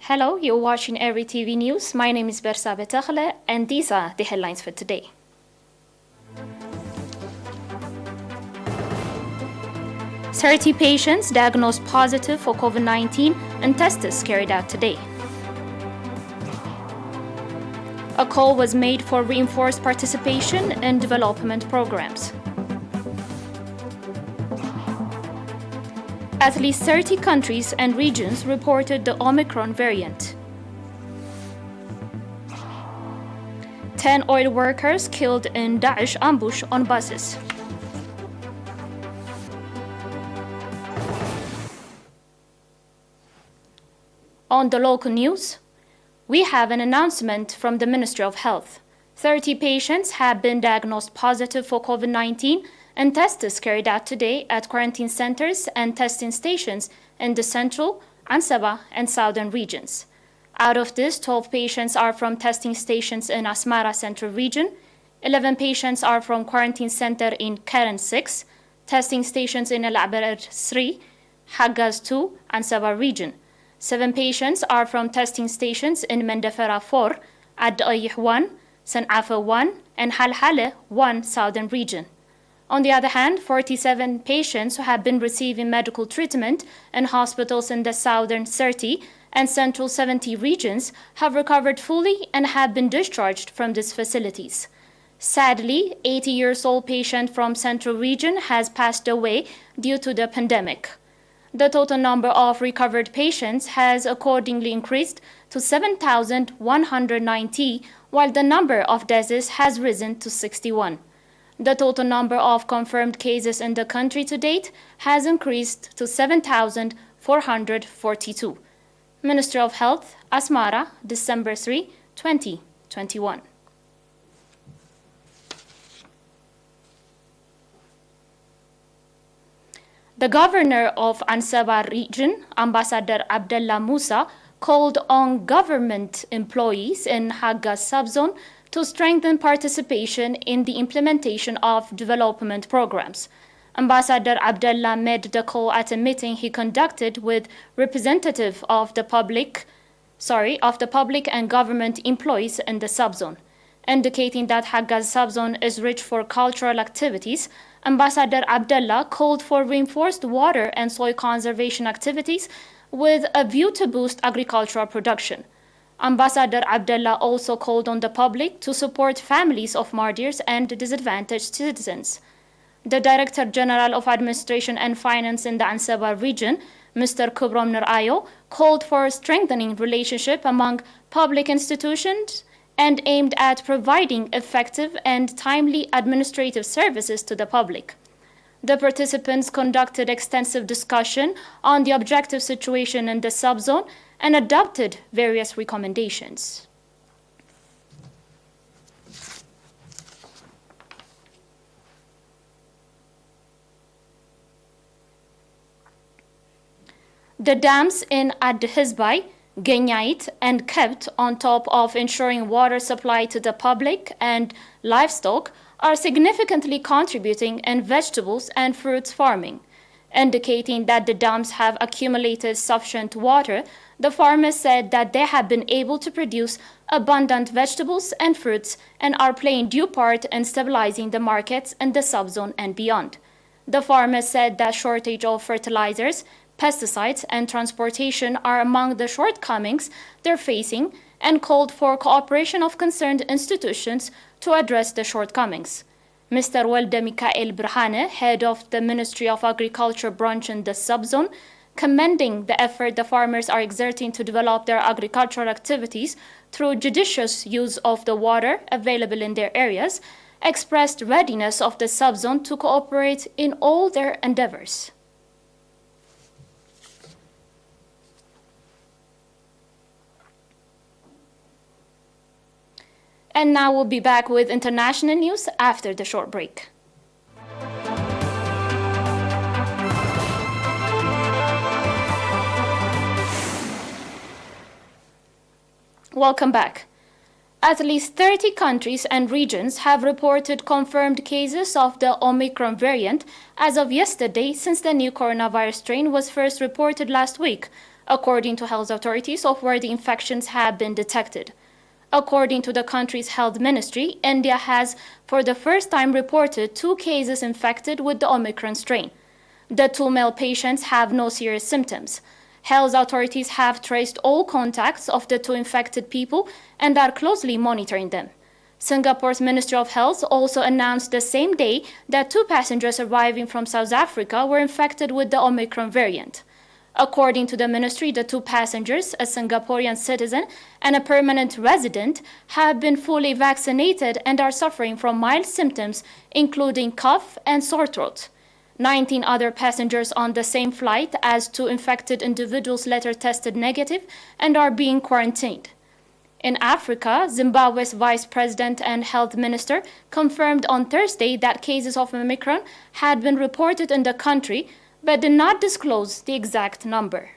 Hello, you're watching ERi-TV News. My name is Bersa Betakhle, and these are the headlines for today. "30 patients diagnosed positive for COVID-19 and tests carried out today. A call was made for reinforced participation in development programs. At least 30 countries and regions reported the Omicron variant. 10 oil workers killed in Daesh ambush on buses. On the local news, we have an announcement from the Ministry of Health. 30 patients have been diagnosed positive for COVID-19 and tests carried out today at quarantine centers and testing stations in the central, Ansaba, and southern regions. Out of this, 12 patients are from testing stations in Asmara Central Region, 11 patients are from quarantine center in Karen 6, testing stations in Al-Abar 3, Hagaz 2, Ansaba Region. 7 patients are from testing stations in Mendefera 4, Ad-Ayih 1, San'afa 1, and Halhale 1, southern region. On the other hand, 47 patients who have been receiving medical treatment in hospitals in the southern 30 and central 70 regions have recovered fully and have been discharged from these facilities. Sadly, 80-year-old patient from central region has passed away due to the pandemic. The total number of recovered patients has accordingly increased to 7,190, while the number of deaths has risen to 61. The total number of confirmed cases in the country to date has increased to 7,442. Ministry of Health, Asmara, December 3, 2021. The governor of Ansaba region, Ambassador Abdullah Musa, called on government employees in Hagaz subzone to strengthen participation in the implementation of development programs. Ambassador Abdullah made the call at a meeting he conducted with representatives of the public and government employees in the subzone. Indicating that Hagaz subzone is rich for cultural activities, Ambassador Abdullah called for reinforced water and soil conservation activities with a view to boost agricultural production. Ambassador Abdullah also called on the public to support families of martyrs and disadvantaged citizens. The Director General of Administration and Finance in the Ansaba region, Mr. Kubram Nurayo, called for strengthening relationship among public institutions and aimed at providing effective and timely administrative services to the public. The participants conducted extensive discussion on the objective situation in the subzone and adopted various recommendations. The dams in Ad-Hizbai, Genyait, and Kebt, on top of ensuring water supply to the public and livestock, are significantly contributing in vegetables and fruits farming. Indicating that the dams have accumulated sufficient water, the farmers said that they have been able to produce abundant vegetables and fruits and are playing due part in stabilizing the markets in the subzone and beyond. The farmers said that shortage of fertilizers, pesticides, and transportation are among the shortcomings they're facing and called for cooperation of concerned institutions to address the shortcomings. Mr. Walda Mikael Brhane, head of the Ministry of Agriculture branch in the subzone, commending the effort the farmers are exerting to develop their agricultural activities through judicious use of the water available in their areas, expressed readiness of the subzone to cooperate in all their endeavors. And now we'll be back with international news after the short break. Welcome back. At least 30 countries and regions have reported confirmed cases of the Omicron variant as of yesterday, since the new coronavirus strain was first reported last week, according to health authorities of where the infections have been detected. According to the country's health ministry, India has for the first time reported 2 cases infected with the Omicron strain. The 2 male patients have no serious symptoms. Health authorities have traced all contacts of the 2 infected people and are closely monitoring them. Singapore's Ministry of Health also announced the same day that 2 passengers arriving from South Africa were infected with the Omicron variant. According to the ministry, the 2 passengers, a Singaporean citizen and a permanent resident, have been fully vaccinated and are suffering from mild symptoms, including cough and sore throat. 19 other passengers on the same flight as 2 infected individuals later tested negative and are being quarantined. In Africa, Zimbabwe's Vice President and Health Minister confirmed on Thursday that cases of Omicron had been reported in the country, but did not disclose the exact number.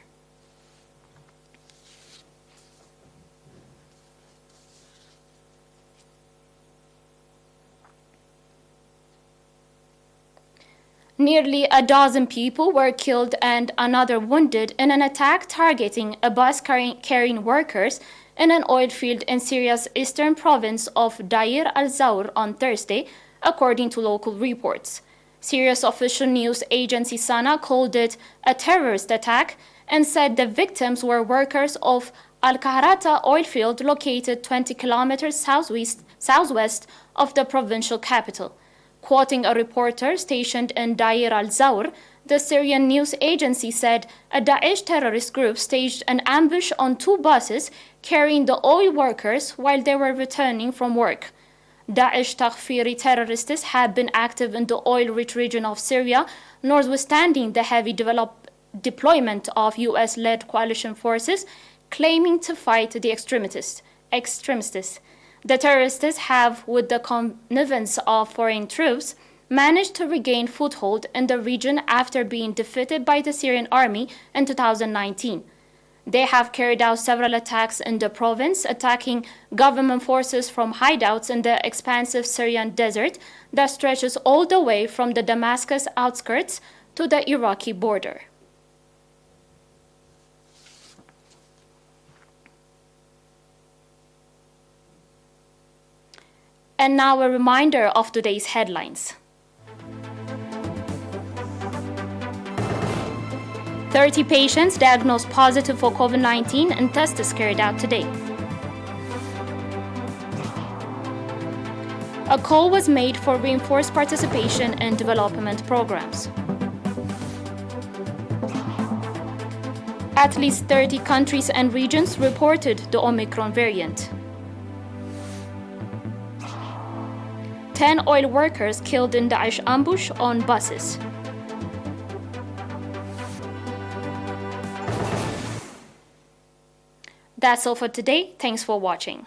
Nearly a dozen people were killed and another wounded in an attack targeting a bus carrying workers in an oil field in Syria's eastern province of Deir al-Zawr on Thursday, according to local reports. Syria's official news agency Sana called it a terrorist attack and said the victims were workers of Al-Kahrata oil field located 20 kilometers southwest of the provincial capital. Quoting a reporter stationed in Deir al-Zawr, the Syrian news agency said a Daesh terrorist group staged an ambush on 2 buses carrying the oil workers while they were returning from work. Daesh Takfiri terrorists have been active in the oil-rich region of Syria, notwithstanding the heavy deployment of US-led coalition forces claiming to fight the extremists. The terrorists have, with the connivance of foreign troops, managed to regain foothold in the region after being defeated by the Syrian army in 2019. They have carried out several attacks in the province, attacking government forces from hideouts in the expansive Syrian desert that stretches all the way from the Damascus outskirts to the Iraqi border. And now a reminder of today's headlines. 30 patients diagnosed positive for COVID-19 and tests carried out today. A call was made for reinforced participation in development programs. At least 30 countries and regions reported the Omicron variant. 10 oil workers killed in Daesh ambush on buses. That's all for today. Thanks for watching.